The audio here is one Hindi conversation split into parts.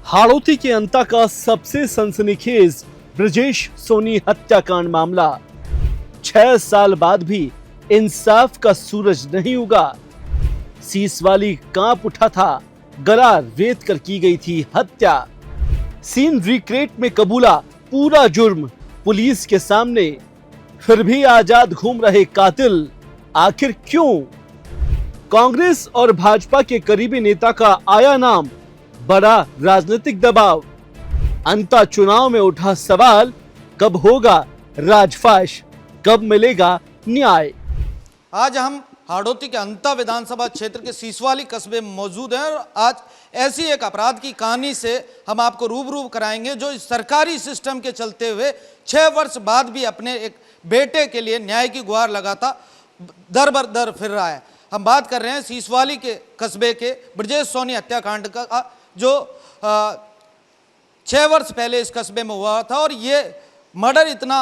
हाड़ौती के अंता का सबसे सनसनीखेज ब्रजेश सोनी हत्याकांड मामला। 6 साल बाद भी इंसाफ का सूरज नहीं उगा। सीसवाली कांप उठा था, गला रेत कर की गई थी हत्या। सीन रिक्रिएट में कबूला पूरा जुर्म पुलिस के सामने, फिर भी आजाद घूम रहे कातिल। आखिर क्यों? कांग्रेस और भाजपा के करीबी नेता का आया नाम, बड़ा राजनीतिक दबाव। अंता चुनाव में उठा सवाल, कब होगा राजफाश, कब मिलेगा न्याय। आज हम हाड़ौती के अंता विधानसभा क्षेत्र के सीसवाली कस्बे में मौजूद हैं और आज ऐसी एक अपराध की कहानी से हम आपको रूबरू कराएंगे जो इस सरकारी सिस्टम के चलते हुए 6 वर्ष बाद भी अपने एक बेटे के लिए न्याय की गुहार लगाता दर बर दर फिर रहा है। हम बात कर रहे हैं सीसवाली के कस्बे के ब्रजेश सोनी हत्याकांड का, जो 6 वर्ष पहले इस कस्बे में हुआ था। और ये मर्डर इतना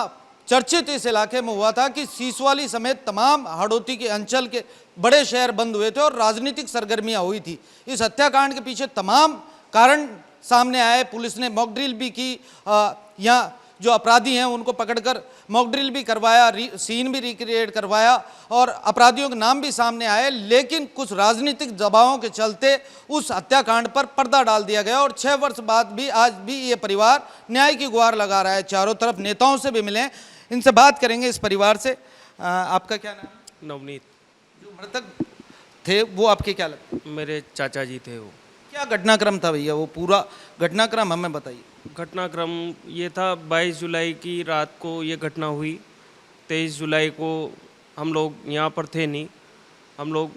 चर्चित इस इलाके में हुआ था कि सीसवाली समेत तमाम हाड़ौती के अंचल के बड़े शहर बंद हुए थे और राजनीतिक सरगर्मियां हुई थी। इस हत्याकांड के पीछे तमाम कारण सामने आए। पुलिस ने मॉक ड्रिल भी की, यहाँ जो अपराधी हैं उनको पकड़कर मॉक ड्रिल भी करवाया, सीन भी रिक्रिएट करवाया और अपराधियों के नाम भी सामने आए। लेकिन कुछ राजनीतिक दबावों के चलते उस हत्याकांड पर पर्दा डाल दिया गया और 6 वर्ष बाद भी आज भी ये परिवार न्याय की गुहार लगा रहा है। चारों तरफ नेताओं से भी मिले, इनसे बात करेंगे इस परिवार से। आपका क्या नाम? नवनीत। जो मृतक थे वो आपके क्या लगते? मेरे चाचा जी थे वो। क्या घटनाक्रम था भैया, वो पूरा घटनाक्रम हमें बताइए। घटनाक्रम ये था, 22 जुलाई की रात को ये घटना हुई। 23 जुलाई को हम लोग यहाँ पर थे नहीं,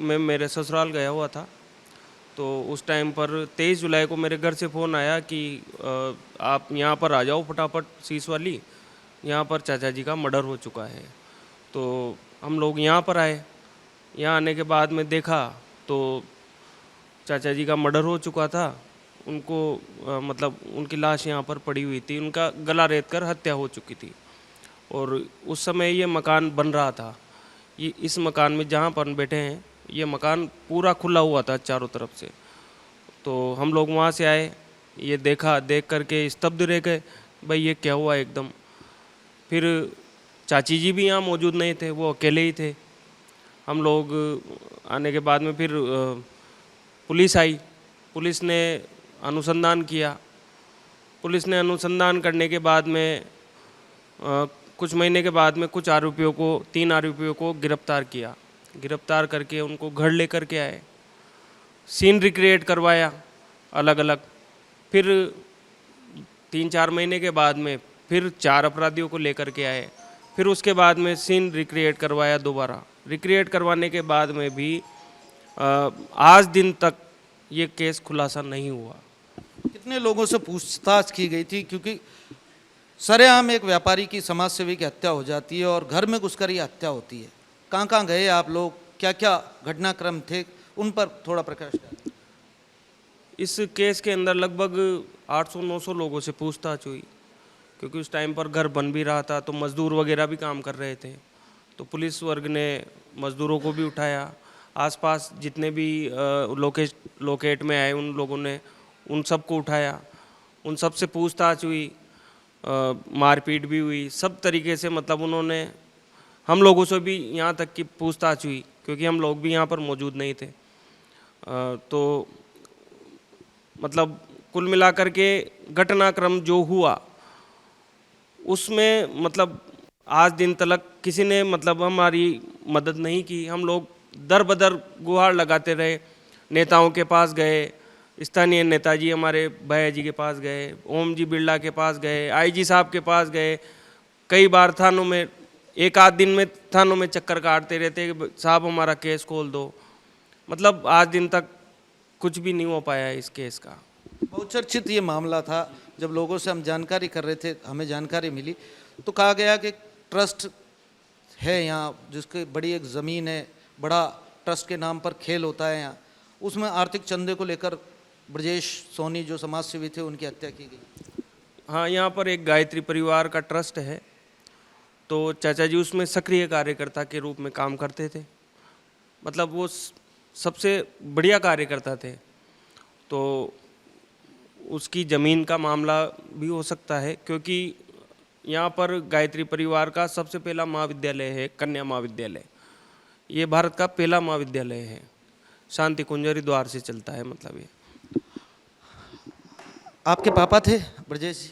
मैं मेरे ससुराल गया हुआ था। तो उस टाइम पर 23 जुलाई को मेरे घर से फ़ोन आया कि आप यहाँ पर आ जाओ फटाफट सीसवाली, यहाँ पर चाचा जी का मर्डर हो चुका है। तो हम लोग यहाँ पर आए। यहाँ आने के बाद में देखा तो चाचा जी का मर्डर हो चुका था। उनको मतलब उनकी लाश यहाँ पर पड़ी हुई थी, उनका गला रेत कर हत्या हो चुकी थी। और उस समय ये मकान बन रहा था। ये इस मकान में जहाँ पर बैठे हैं, ये मकान पूरा खुला हुआ था चारों तरफ से। तो हम लोग वहाँ से आए, ये देखा, देख करके स्तब्ध रह गए, भाई ये क्या हुआ एकदम। फिर चाची जी भी यहाँ मौजूद नहीं थे, वो अकेले ही थे। हम लोग आने के बाद में फिर पुलिस आई। पुलिस ने अनुसंधान किया। पुलिस ने अनुसंधान करने के बाद में कुछ महीने के बाद में कुछ आरोपियों को, 3 आरोपियों को गिरफ्तार किया। गिरफ्तार करके उनको घर लेकर के आए, सीन रिक्रिएट करवाया अलग अलग। फिर 3-4 महीने के बाद में फिर 4 अपराधियों को लेकर के आए। फिर उसके बाद में सीन रिक्रिएट करवाया दोबारा। रिक्रिएट करवाने के बाद में भी आज दिन तक ये केस खुलासा नहीं हुआ। कितने लोगों से पूछताछ की गई थी? क्योंकि सरेआम एक व्यापारी की, समाज सेवी की हत्या हो जाती है और घर में घुसकर ये हत्या होती है। कहाँ कहाँ गए आप लोग, क्या क्या घटनाक्रम थे, उन पर थोड़ा प्रकाश डालें। इस केस के अंदर लगभग 800-900 लोगों से पूछताछ हुई, क्योंकि उस टाइम पर घर बन भी रहा था, तो मज़दूर वगैरह भी काम कर रहे थे। तो पुलिस वर्ग ने मज़दूरों को भी उठाया। आसपास जितने भी लोकेट में आए उन लोगों ने उन सबको उठाया, उन सब से पूछताछ हुई, मारपीट भी हुई, सब तरीके से। मतलब उन्होंने हम लोगों से भी यहाँ तक की पूछताछ हुई, क्योंकि हम लोग भी यहाँ पर मौजूद नहीं थे। तो मतलब कुल मिलाकर के घटनाक्रम जो हुआ उसमें मतलब आज दिन तक किसी ने मतलब हमारी मदद नहीं की। हम लोग दर बदर गुहार लगाते रहे, नेताओं के पास गए, स्थानीय नेताजी हमारे भैया जी के पास गए, ओम जी बिरला के पास गए, आईजी साहब के पास गए। कई बार थानों में, एक आध दिन में थानों में चक्कर काटते रहते कि साहब हमारा केस खोल दो। मतलब आज दिन तक कुछ भी नहीं हो पाया इस केस का। बहुत चर्चित ये मामला था। जब लोगों से हम जानकारी कर रहे थे, हमें जानकारी मिली तो कहा गया कि ट्रस्ट है यहाँ, जिसकी बड़ी एक ज़मीन है, बड़ा ट्रस्ट के नाम पर खेल होता है यहाँ, उसमें आर्थिक चंदे को लेकर ब्रजेश सोनी जो समाज सेवी थे उनकी हत्या की गई। हाँ, यहाँ पर एक गायत्री परिवार का ट्रस्ट है, तो चाचा जी उसमें सक्रिय कार्यकर्ता के रूप में काम करते थे। मतलब वो सबसे बढ़िया कार्यकर्ता थे। तो उसकी ज़मीन का मामला भी हो सकता है, क्योंकि यहाँ पर गायत्री परिवार का सबसे पहला महाविद्यालय है कन्या महाविद्यालय। ये भारत का पहला महाविद्यालय है, शांति कुंज हरिद्वार से चलता है, मतलब ये। आपके पापा थे ब्रजेश जी?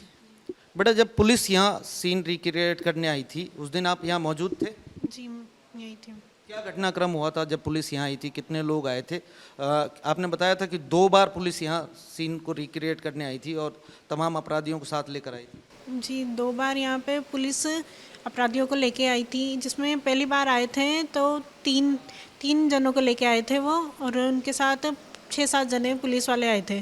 बेटा, जब पुलिस यहाँ सीन रिक्रिएट करने आई थी उस दिन आप यहाँ मौजूद थे? जी यही थी। क्या घटनाक्रम हुआ था जब पुलिस यहाँ आई थी? कितने लोग आए थे? आपने बताया था कि 2 बार पुलिस यहाँ सीन को रिक्रिएट करने आई थी और तमाम अपराधियों को साथ लेकर आई थी। जी 2 बार यहाँ पे पुलिस अपराधियों को लेके आई थी, जिसमें पहली बार आए थे तो तीन जनों को लेके आए थे वो, और उनके साथ 6-7 जने पुलिस वाले आए थे।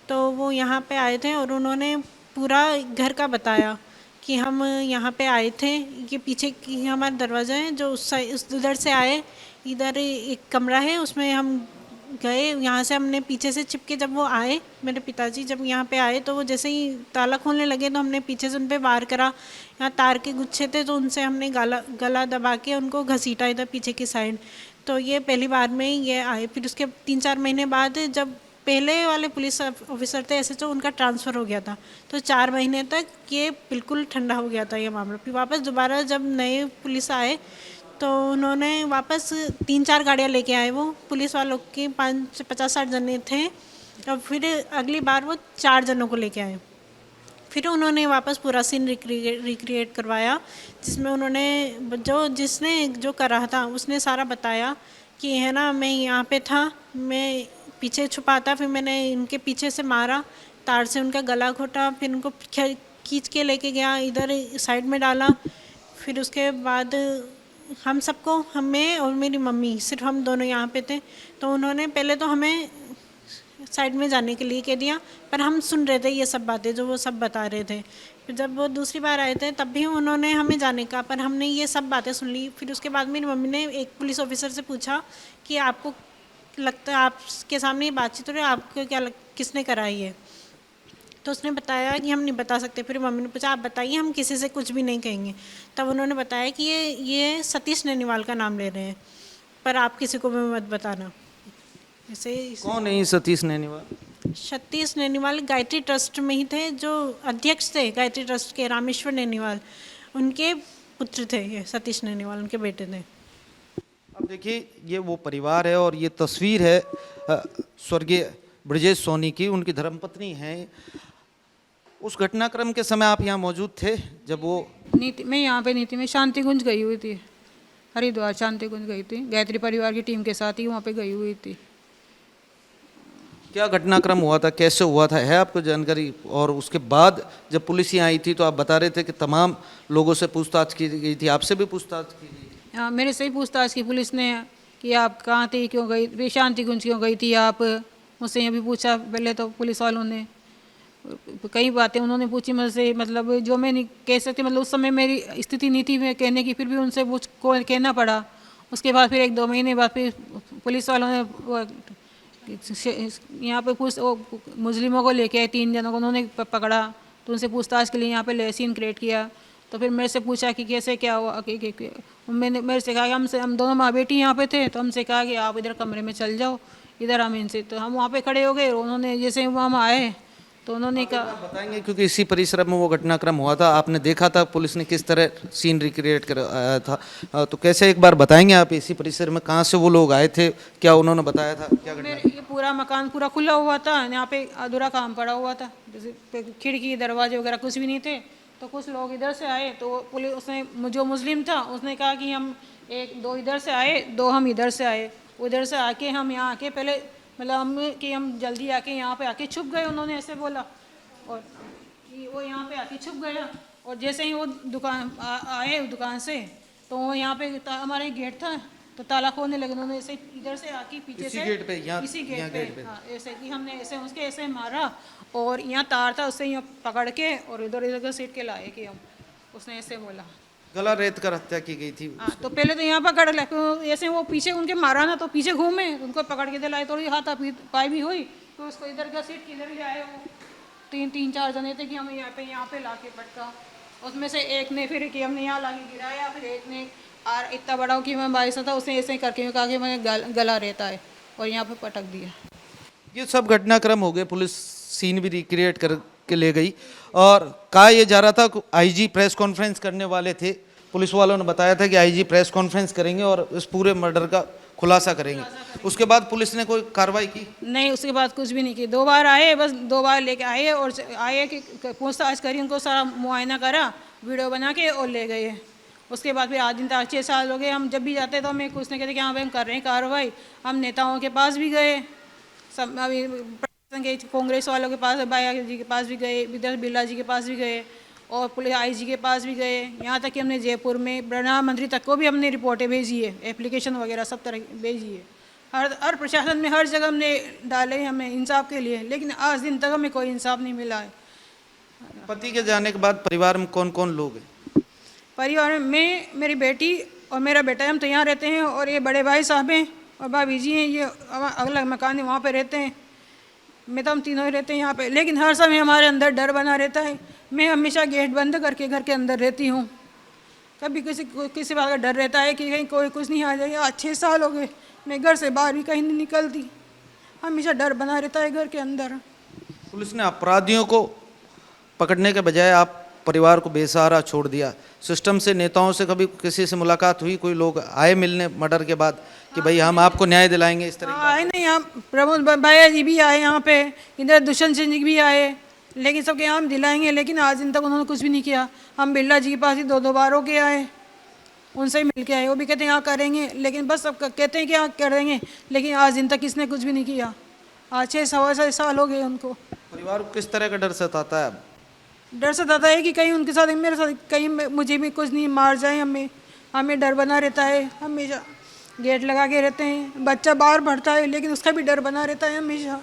तो वो यहाँ पे आए थे और उन्होंने पूरा घर का बताया कि हम यहाँ पे आए थे, ये पीछे की हमारा दरवाज़ा है जो उस उधर से आए, इधर एक कमरा है उसमें हम गए, यहाँ से हमने पीछे से छिपके, जब वो आए मेरे पिताजी जब यहाँ पे आए तो वो जैसे ही ताला खोलने लगे तो हमने पीछे से उन पर वार करा। यहाँ तार के गुच्छे थे तो उनसे हमने गला दबा के उनको घसीटा इधर पीछे की साइड। तो ये पहली बार में ये आए। फिर उसके 3-4 महीने बाद जब पहले वाले पुलिस ऑफिसर थे SHO, उनका ट्रांसफ़र हो गया था, तो 4 महीने तक ये बिल्कुल ठंडा हो गया था ये मामला। फिर वापस दोबारा जब नए पुलिस आए तो उन्होंने वापस 3-4 गाड़ियाँ लेके आए वो पुलिस वालों की, 50-60 जने थे, और फिर अगली बार वो 4 जनों को लेके आए। फिर उन्होंने वापस पूरा सीन रिक्रिएट करवाया, जिसमें उन्होंने जिसने जो कर रहा था उसने सारा बताया कि है ना, मैं यहाँ पे था, मैं पीछे छुपा था, फिर मैंने इनके पीछे से मारा, तार से उनका गला घोटा, फिर उनको खींच के लेके गया, इधर साइड में डाला। फिर उसके बाद हम सबको, मैं और मेरी मम्मी, सिर्फ हम दोनों यहाँ पे थे। तो उन्होंने पहले तो हमें साइड में जाने के लिए कह दिया, पर हम सुन रहे थे ये सब बातें जो वो सब बता रहे थे। फिर जब वो दूसरी बार आए थे तब भी उन्होंने हमें जाने का, पर हमने ये सब बातें सुन ली। फिर उसके बाद मेरी मम्मी ने एक पुलिस ऑफिसर से पूछा कि आपको लगता है, आपके सामने ये बातचीत हो रही है, आपको क्या किसने कराई है? तो उसने बताया कि हम नहीं बता सकते। फिर मम्मी ने पूछा आप बताइए, हम किसी से कुछ भी नहीं कहेंगे। तब उन्होंने बताया कि ये सतीश नैनीवाल का नाम ले रहे हैं, पर आप किसी को भी मत बताना। ऐसे कौन है सतीश नैनीवाल? सतीश नैनीवाल गायत्री ट्रस्ट में ही थे, जो अध्यक्ष थे गायत्री ट्रस्ट के, रामेश्वर नैनीवाल, उनके पुत्र थे ये सतीश नैनीवाल, उनके बेटे थे। अब देखिए, ये वो परिवार है और ये तस्वीर है स्वर्गीय ब्रजेश सोनी की, उनकी धर्मपत्नी है। उस घटनाक्रम के समय आप यहाँ मौजूद थे जब वो? नहीं थी, मैं यहाँ पे नहीं थी, मैं शांति कुंज गई हुई थी, हरिद्वार शांति कुंज गई थी, गायत्री परिवार की टीम के साथ ही वहाँ पे गई हुई थी। क्या घटनाक्रम हुआ था, कैसे हुआ था, है आपको जानकारी? और उसके बाद जब पुलिस यहाँ आई थी तो आप बता रहे थे कि तमाम लोगों से पूछताछ की गई थी, आपसे भी पूछताछ की गई? हाँ, मेरे से ही पूछताछ की पुलिस ने कि आप कहाँ थी, क्यों गई, शांति कुंज क्यों गई थी आप? मुझसे ये भी पूछा पहले तो पुलिस वालों ने, कई बातें उन्होंने पूछी मुझसे, मतलब जो मैं नहीं कह सकती, मतलब उस समय मेरी स्थिति नहीं थी मैं कहने की, फिर भी उनसे को कहना पड़ा। उसके बाद फिर 1-2 महीने बाद फिर पुलिस वालों ने यहाँ पे मुस्लिमों को लेके आए, 3 जनों को उन्होंने पकड़ा, तो उनसे पूछताछ के लिए यहाँ पे सीन क्रिएट किया। तो फिर मेरे से पूछा कि कैसे क्या हुआ, मैंने मेरे से कहा कि हम दोनों माँ बेटी यहाँ पे थे, तो हमसे कहा कि आप इधर कमरे में चल जाओ, इधर हम इनसे, तो हम वहाँ पे खड़े हो गए। उन्होंने जैसे वहाँ हम आए तो उन्होंने कहा, बताएंगे क्योंकि इसी परिसर में वो घटनाक्रम हुआ था, आपने देखा था पुलिस ने किस तरह सीन रिक्रिएट कराया था, तो कैसे एक बार बताएंगे आप इसी परिसर में कहाँ से वो लोग आए थे, क्या उन्होंने बताया था, क्या घटना? ये पूरा मकान पूरा खुला हुआ था, यहाँ पे अधूरा काम पड़ा हुआ था, जैसे खिड़की दरवाजे वगैरह कुछ भी नहीं थे। तो कुछ लोग इधर से आए, तो पुलिस, उसने जो मुस्लिम था उसने कहा कि हम 1-2 इधर से आए, 2 हम इधर से आए। उधर से आके हम यहाँ आके पहले मतलब हम जल्दी आके यहाँ पे आके छुप गए, उन्होंने ऐसे बोला, और वो यहाँ पे आके छुप गया। और जैसे ही वो दुकान आए दुकान से, तो वो यहाँ पे हमारे गेट था, तो ताला खोलने लगे। उन्होंने ऐसे इधर से आके पीछे से गेट पे, इसी गेट पे हाँ, ऐसे कि हमने ऐसे उसके ऐसे मारा, और यहाँ तार था उससे यहाँ पकड़ के और इधर इधर सीट के लाए कि हम, उसने ऐसे बोला, गला रेत कर हत्या की गई थी। हाँ, तो पहले तो यहाँ पकड़ ले, ऐसे वो पीछे उनके मारा ना, तो पीछे घूमे, उनको पकड़ के दिलाए, थोड़ी हाथ पाई भी हुई, तो उसको इधर का सीट किधर ले आए। वो 3-4 जने थे कि हम यहाँ पे ला के पटका। उसमें से एक ने फिर कि हमने यहाँ ला के गिराया, फिर एक ने इतना बड़ा कि मैं 22 था, उसने ऐसे करके कहा कि मैं गला रहता है, और यहाँ पे पटक दिया। ये सब घटनाक्रम हो गए पुलिस सीन भी रिक्रिएट करके ले गई। और कहा यह जा रहा था कि आईजी प्रेस कॉन्फ्रेंस करने वाले थे, पुलिस वालों ने बताया था कि आईजी प्रेस कॉन्फ्रेंस करेंगे और इस पूरे मर्डर का खुलासा करेंगे। उसके बाद पुलिस ने कोई कार्रवाई की? नहीं, उसके बाद कुछ भी नहीं की। 2 बार आए, बस 2 बार लेके आए और आए कि पूछताछ करी, उनको सारा मुआयना करा, वीडियो बना के और ले गए। उसके बाद फिर आज दिन तक 6 साल हो गए। हम जब भी जाते तो हमें कुछ नहीं कहते कि हाँ भाई हम कर रहे हैं कार्रवाई। हम नेताओं के पास भी गए, सब अभी प्रशासन के कांग्रेस वालों के पास, बाया जी के पास भी गए, विद्या बिरला जी के पास भी गए और पुलिस आईजी के पास भी गए। यहाँ तक कि हमने जयपुर में प्रधानमंत्री तक को भी हमने रिपोर्टें भेजी है, एप्लीकेशन वगैरह सब तरह की भेजी है। हर प्रशासन में हर जगह हमने डाले हमें इंसाफ के लिए, लेकिन आज दिन तक हमें कोई इंसाफ नहीं मिला है। पति के जाने के बाद परिवार में कौन कौन लोग हैं? परिवार में मेरी बेटी और मेरा बेटा, हम तो यहाँ रहते हैं, और ये बड़े भाई साहब हैं और भाभी जी हैं, ये अलग मकान है वहाँ पे रहते हैं। मैं तो हम तीनों ही रहते हैं यहाँ पे, लेकिन हर समय हमारे अंदर डर बना रहता है। मैं हमेशा गेट बंद करके घर के अंदर रहती हूँ। कभी किसी बात का डर रहता है कि कहीं कोई कुछ नहीं आ जाएगा। आज 6 साल हो गए, मैं घर से बाहर भी कहीं नहीं निकलती, हमेशा डर बना रहता है घर के अंदर। पुलिस ने अपराधियों को पकड़ने के बजाय आप परिवार को बेसहारा छोड़ दिया। सिस्टम से, नेताओं से कभी किसी से मुलाकात हुई? कोई लोग आए मिलने मर्डर के बाद कि भाई हम आपको न्याय दिलाएंगे इस तरह? आए नहीं, यहाँ प्रमोद भैया जी भी आए यहाँ पे, इधर दुष्यंत सिंह जी भी आए, लेकिन सबके यहाँ हम दिलाएंगे, लेकिन आज दिन तक उन्होंने कुछ भी नहीं किया। हम बिरला जी के पास ही 2-2 बार हो के आए, उनसे ही मिल के आए, वो भी कहते हैं यहाँ करेंगे, लेकिन बस सब कहते हैं कि यहाँ करेंगे, लेकिन आज दिन तक किसने कुछ भी नहीं किया। आज 6 साल हो गए उनको। परिवार को किस तरह का डर सताता है? डर सताता है कि कहीं उनके साथ, मेरे साथ कहीं मुझे भी कुछ नहीं मार जाए। हमें डर बना रहता है, हमेशा गेट लगा के रहते हैं। बच्चा बाहर बढ़ता है, लेकिन उसका भी डर बना रहता है हमेशा।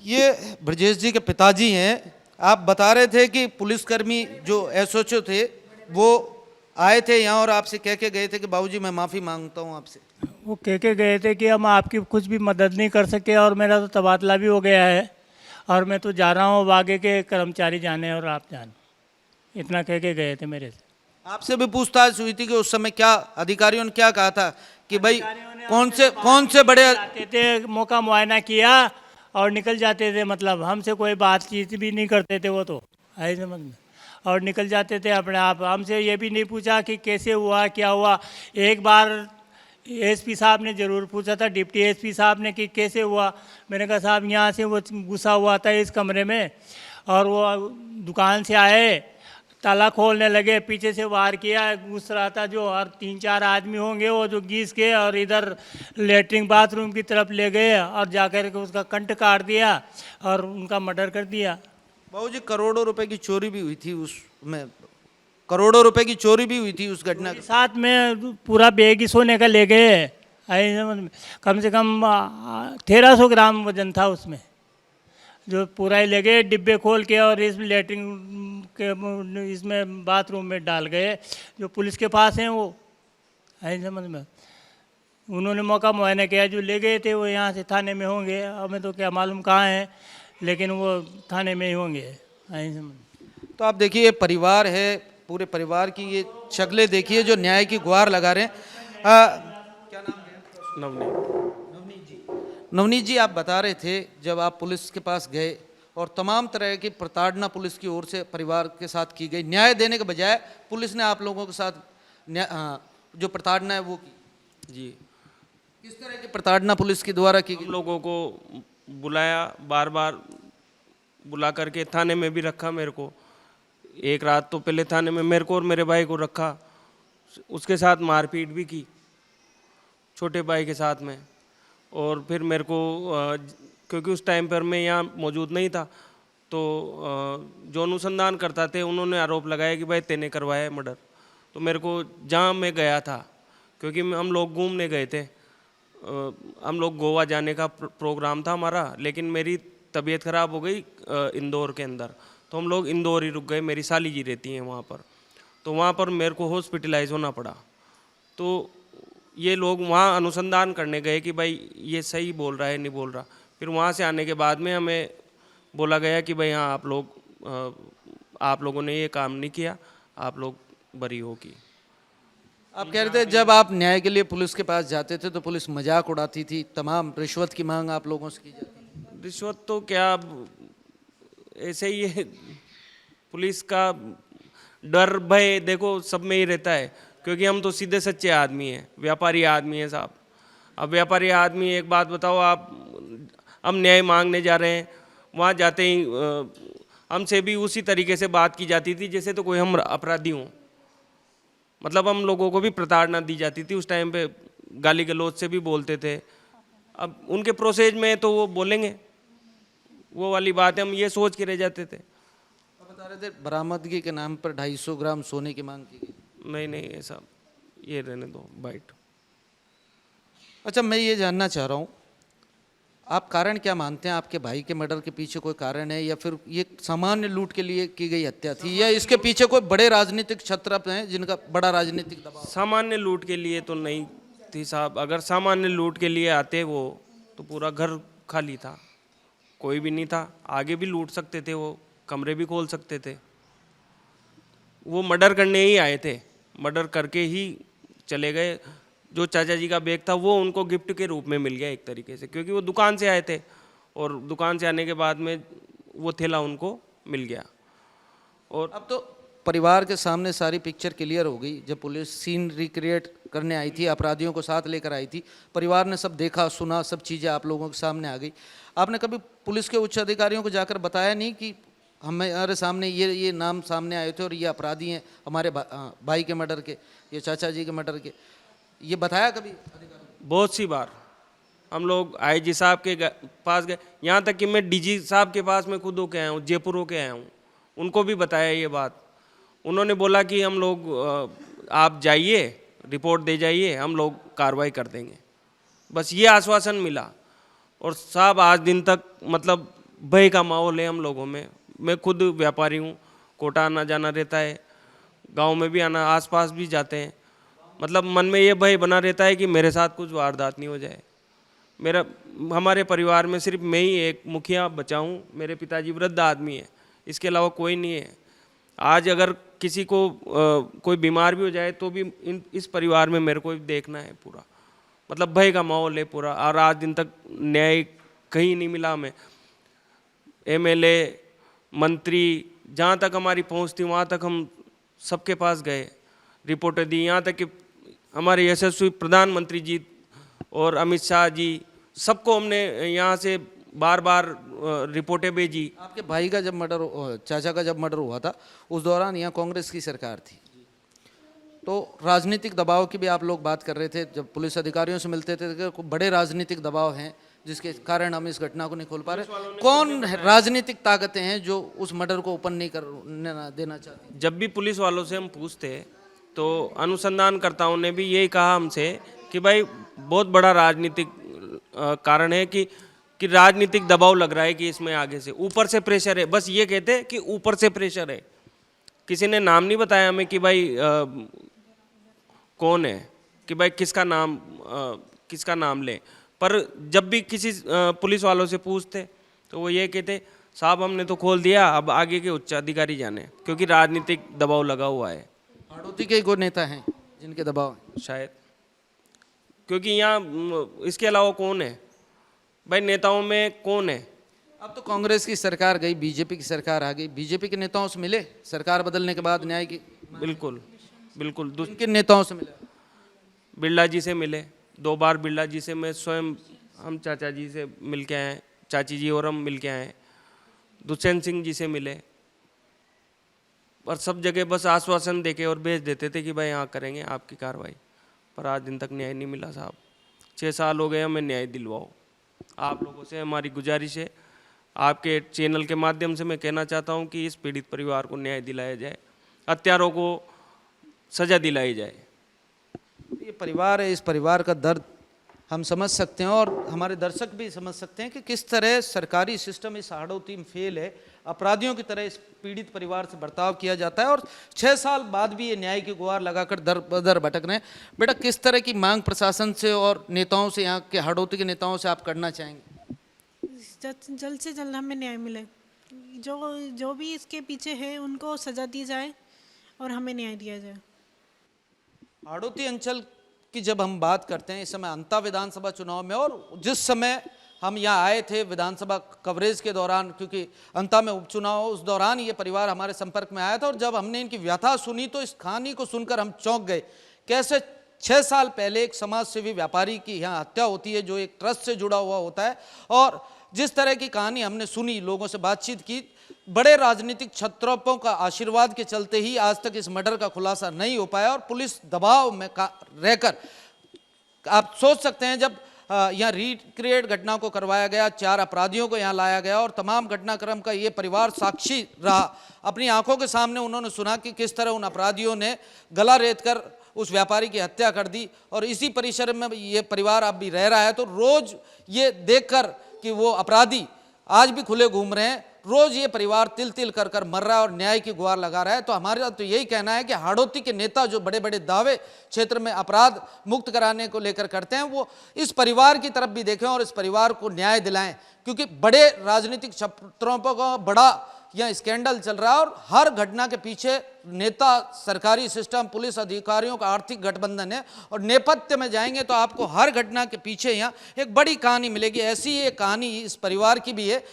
ये ब्रजेश जी के पिताजी हैं। आप बता रहे थे कि पुलिसकर्मी जो एसओएचओ थे वो आए थे यहाँ और आपसे कह के गए थे कि बाबूजी मैं माफ़ी मांगता हूँ आपसे। वो कह के गए थे कि हम आपकी कुछ भी मदद नहीं कर सके और मेरा तो तबादला भी हो गया है और मैं तो जा रहा हूँ, अब आगे के कर्मचारी जाने और आप जाने, इतना कह के गए थे मेरे से। आपसे भी पूछताछ हुई थी कि उस समय क्या अधिकारियों ने क्या कहा था कि भाई कौन से बड़े आते थे, मौका मुआयना किया और निकल जाते थे, मतलब हमसे कोई बातचीत भी नहीं करते थे वो तो, है समझ में, और निकल जाते थे अपने आप। हमसे ये भी नहीं पूछा कि कैसे हुआ क्या हुआ। एक बार एसपी साहब ने ज़रूर पूछा था, डिप्टी एसपी साहब ने, कि कैसे हुआ। मैंने कहा साहब यहाँ से वो घुसा हुआ था इस कमरे में और वो दुकान से आए, ताला खोलने लगे, पीछे से वार किया, घुस रहा था जो, और 3-4 आदमी होंगे वो जो घिस के और इधर लेटरिन बाथरूम की तरफ ले गए और जाकर के उसका कंठ काट दिया और उनका मर्डर कर दिया। बाबूजी करोड़ों रुपए की चोरी भी हुई थी उसमें, करोड़ों रुपए की चोरी भी हुई थी उस घटना के साथ में। पूरा बैग ही सोने का ले गए, कम से कम 1300 ग्राम वजन था उसमें, जो पूरा ही ले गए, डिब्बे खोल के और इस लेटरिन के इसमें बाथरूम में डाल गए। जो पुलिस के पास हैं वो, है समझ में, उन्होंने मौका मुआयना किया, जो ले गए थे वो यहाँ से थाने में होंगे, हमें तो क्या मालूम कहाँ हैं, लेकिन वो थाने में ही होंगे, है समझ। तो आप देखिए परिवार है, पूरे परिवार की ये शक्लें देखिए जो न्याय की गुहार लगा रहे हैं। क्या नाम है? नवनीत जी, आप बता रहे थे जब आप पुलिस के पास गए और तमाम तरह की प्रताड़ना पुलिस की ओर से परिवार के साथ की गई, न्याय देने के बजाय पुलिस ने आप लोगों के साथ जो प्रताड़ना है वो की। जी, किस तरह की प्रताड़ना पुलिस के द्वारा की गई? हम लोगों को बुलाया, बार बार बुला करके थाने में भी रखा मेरे को। एक रात तो पहले थाने में मेरे को और मेरे भाई को रखा, उसके साथ मारपीट भी की, छोटे भाई के साथ में। और फिर मेरे को क्योंकि उस टाइम पर मैं यहाँ मौजूद नहीं था, तो जो अनुसंधान करता थे उन्होंने आरोप लगाया कि भाई तेने करवाया है मर्डर। तो मेरे को जहाँ मैं गया था, क्योंकि हम लोग घूमने गए थे, हम लोग गोवा जाने का प्रोग्राम था हमारा, लेकिन मेरी तबीयत ख़राब हो गई इंदौर के अंदर, तो हम लोग इंदौर ही रुक गए। मेरी साली जी रहती हैं वहाँ पर, तो वहाँ पर मेरे को हॉस्पिटलाइज होना पड़ा। तो ये लोग वहाँ अनुसंधान करने गए कि भाई ये सही बोल रहा है नहीं बोल रहा। फिर वहाँ से आने के बाद में हमें बोला गया कि भाई हाँ आप लोगों ने ये काम नहीं किया, आप लोग बरी होगी। आप कह रहे थे जब आप न्याय के लिए पुलिस के पास जाते थे तो पुलिस मजाक उड़ाती थी, तमाम रिश्वत की मांग आप लोगों से की जाती थी। रिश्वत तो क्या, ऐसे ही है, पुलिस का डर भय देखो सब में ही रहता है, क्योंकि हम तो सीधे सच्चे आदमी हैं, व्यापारी आदमी हैं साहब। अब व्यापारी आदमी, एक बात बताओ आप, हम न्याय मांगने जा रहे हैं, वहाँ जाते ही हमसे भी उसी तरीके से बात की जाती थी जैसे तो कोई हम अपराधी हों। मतलब हम लोगों को भी प्रताड़ना दी जाती थी उस टाइम पे, गाली गलौज से भी बोलते थे। अब उनके प्रोसेस में तो वो बोलेंगे, वो वाली बात है, हम ये सोच के रह जाते थे। आप बता रहे थे बरामदगी के नाम पर 250 ग्राम सोने की मांग की गई। नहीं नहीं, ऐसा ये रहने दो बाइट। अच्छा, मैं ये जानना चाह रहा हूँ, आप कारण क्या मानते हैं? आपके भाई के मर्डर के पीछे कोई कारण है, या फिर ये सामान्य लूट के लिए की गई हत्या थी, या इसके पीछे कोई बड़े राजनीतिक क्षत्रप हैं जिनका बड़ा राजनीतिक दबाव? सामान्य लूट के लिए तो नहीं थी साहब। अगर सामान्य लूट के लिए आते वो, तो पूरा घर खाली था, कोई भी नहीं था। आगे भी लूट सकते थे, वो कमरे भी खोल सकते थे। वो मर्डर करने ही आए थे, मर्डर करके ही चले गए। जो चाचा जी का बैग था वो उनको गिफ्ट के रूप में मिल गया एक तरीके से, क्योंकि वो दुकान से आए थे और दुकान से आने के बाद में वो थैला उनको मिल गया। और अब तो परिवार के सामने सारी पिक्चर क्लियर हो गई। जब पुलिस सीन रिक्रिएट करने आई थी, अपराधियों को साथ लेकर आई थी, परिवार ने सब देखा सुना, सब चीज़ें आप लोगों के सामने आ गई। आपने कभी पुलिस के उच्च अधिकारियों को जाकर बताया नहीं कि हमारे सामने ये नाम सामने आए थे और ये अपराधी हैं हमारे भाई के मर्डर के, ये चाचा जी के मर्डर के? ये बताया कभी अधिकारी? बहुत सी बार हम लोग आईजी साहब के पास गए, यहाँ तक कि मैं डीजी साहब के पास में खुद होके आया हूँ, जयपुर होके आया हूँ, उनको भी बताया ये बात। उन्होंने बोला कि हम लोग आप जाइए, रिपोर्ट दे जाइए, हम लोग कार्रवाई कर देंगे, बस ये आश्वासन मिला। और साहब आज दिन तक मतलब भय का माहौल है हम लोगों में। मैं खुद व्यापारी हूँ, कोटा आना जाना रहता है, गांव में भी आना, आसपास भी जाते हैं। मतलब मन में ये भय बना रहता है कि मेरे साथ कुछ वारदात नहीं हो जाए। हमारे परिवार में सिर्फ मैं ही एक मुखिया बचा हूँ, मेरे पिताजी वृद्ध आदमी है, इसके अलावा कोई नहीं है। आज अगर किसी को कोई बीमार भी हो जाए तो भी इस परिवार में मेरे को देखना है पूरा। मतलब भय का माहौल है पूरा, और आज दिन तक न्याय कहीं नहीं मिला हमें। एमएलए, मंत्री, जहाँ तक हमारी पहुँच थी वहाँ तक हम सबके पास गए, रिपोर्टें दी। यहाँ तक कि हमारे यशस्वी प्रधानमंत्री जी और अमित शाह जी, सबको हमने यहाँ से बार बार रिपोर्टें भेजी। आपके भाई का जब मर्डर, चाचा का जब मर्डर हुआ था, उस दौरान यहाँ कांग्रेस की सरकार थी, तो राजनीतिक दबाव की भी आप लोग बात कर रहे थे। जब पुलिस अधिकारियों से मिलते थे कि बड़े राजनीतिक दबाव हैं जिसके कारण हम इस घटना को नहीं खोल पा रहे। कौन राजनीतिक ताकतें हैं जो उस मर्डर को ओपन नहीं करने देना चाहती? जब भी पुलिस वालों से हम पूछते तो अनुसंधानकर्ताओं ने भी यही कहा हमसे कि भाई बहुत बड़ा राजनीतिक कारण है कि राजनीतिक दबाव लग रहा है कि इसमें आगे से ऊपर से प्रेशर है। बस ये कहते कि ऊपर से प्रेशर है। किसी ने नाम नहीं बताया हमें कि भाई कौन है, कि भाई किसका नाम लें। पर जब भी किसी पुलिस वालों से पूछते तो वो ये कहते साहब हमने तो खोल दिया, अब आगे के उच्च अधिकारी जाने, क्योंकि राजनीतिक दबाव लगा हुआ है। हाड़ौती के कोई नेता हैं जिनके दबाव हैं? शायद, क्योंकि यहाँ इसके अलावा कौन है भाई, नेताओं में कौन है? अब तो कांग्रेस की सरकार गई, बीजेपी की सरकार आ गई, बीजेपी के नेताओं से मिले सरकार बदलने के बाद न्याय की? बिल्कुल बिल्कुल। किन नेताओं से मिले? बिरला जी से मिले 2 बार। बिरला जी से मैं स्वयं, हम चाचा जी से मिल के आए, चाची जी और हम मिल के आए। दुष्यंत सिंह जी से मिले, और सब जगह बस आश्वासन देके और भेज देते थे कि भाई यहाँ करेंगे आपकी कार्रवाई। पर आज दिन तक न्याय नहीं मिला साहब। 6 साल हो गए, हमें न्याय दिलवाओ। आप लोगों से हमारी गुजारिश है, आपके चैनल के माध्यम से मैं कहना चाहता हूँ कि इस पीड़ित परिवार को न्याय दिलाया जाए, हत्यारों को सज़ा दिलाई जाए। ये परिवार है, इस परिवार का दर्द हम समझ सकते हैं और हमारे दर्शक भी समझ सकते हैं कि किस तरह सरकारी सिस्टम इस हाड़ौती में फेल है। अपराधियों की तरह इस पीड़ित परिवार से बर्ताव किया जाता है और 6 साल बाद भी ये न्याय की गुहार लगाकर दर बदर भटक रहे हैं। बेटा, किस तरह की मांग प्रशासन से और नेताओं से, यहाँ के हाड़ौती के नेताओं से आप करना चाहेंगे? जल्द से जल्द हमें न्याय मिले, जो भी इसके पीछे है उनको सज़ा दी जाए और हमें न्याय दिया जाए। हाड़ौती अंचल की जब हम बात करते हैं, इस समय अंता विधानसभा चुनाव में, और जिस समय हम यहाँ आए थे विधानसभा कवरेज के दौरान, क्योंकि अंता में उपचुनाव, उस दौरान ये परिवार हमारे संपर्क में आया था। और जब हमने इनकी व्यथा सुनी तो इस कहानी को सुनकर हम चौंक गए। कैसे 6 साल पहले एक समाज सेवी व्यापारी की यहाँ हत्या होती है जो एक ट्रस्ट से जुड़ा हुआ होता है, और जिस तरह की कहानी हमने सुनी, लोगों से बातचीत की, बड़े राजनीतिक छत्रों का आशीर्वाद के चलते ही आज तक इस मर्डर का खुलासा नहीं हो पाया। और पुलिस दबाव में रहकर, आप सोच सकते हैं, जब यहाँ रिक्रिएट घटना को करवाया गया, 4 अपराधियों को यहाँ लाया गया और तमाम घटनाक्रम का ये परिवार साक्षी रहा। अपनी आंखों के सामने उन्होंने सुना कि किस तरह उन अपराधियों ने गला रेत कर उस व्यापारी की हत्या कर दी। और इसी परिसर में ये परिवार अब भी रह रहा है। तो रोज ये देखकर कि वो अपराधी आज भी खुले घूम रहे हैं, रोज ये परिवार तिल तिल कर कर मर रहा है और न्याय की गुहार लगा रहा है। तो हमारा तो यही कहना है कि हाड़ौती के नेता जो बड़े बड़े दावे क्षेत्र में अपराध मुक्त कराने को लेकर करते हैं, वो इस परिवार की तरफ भी देखें और इस परिवार को न्याय दिलाएं, क्योंकि बड़े राजनीतिक छत्रों का बड़ा यह स्कैंडल चल रहा है। और हर घटना के पीछे नेता, सरकारी सिस्टम, पुलिस अधिकारियों का आर्थिक गठबंधन है। और नेपथ्य में जाएंगे तो आपको हर घटना के पीछे यहाँ एक बड़ी कहानी मिलेगी। ऐसी एक कहानी इस परिवार की भी है,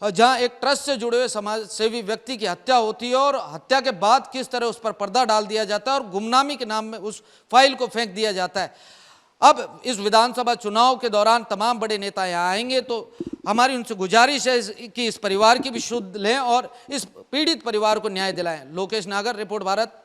जहाँ एक ट्रस्ट से जुड़े हुए समाज सेवी व्यक्ति की हत्या होती है और हत्या के बाद किस तरह उस पर पर्दा डाल दिया जाता है और गुमनामी के नाम में उस फाइल को फेंक दिया जाता है। अब इस विधानसभा चुनाव के दौरान तमाम बड़े नेता यहाँ आएंगे, तो हमारी उनसे गुजारिश है कि इस परिवार की भी शुद्ध लें और इस पीड़ित परिवार को न्याय दिलाएं। लोकेश नागर, रिपोर्ट भारत।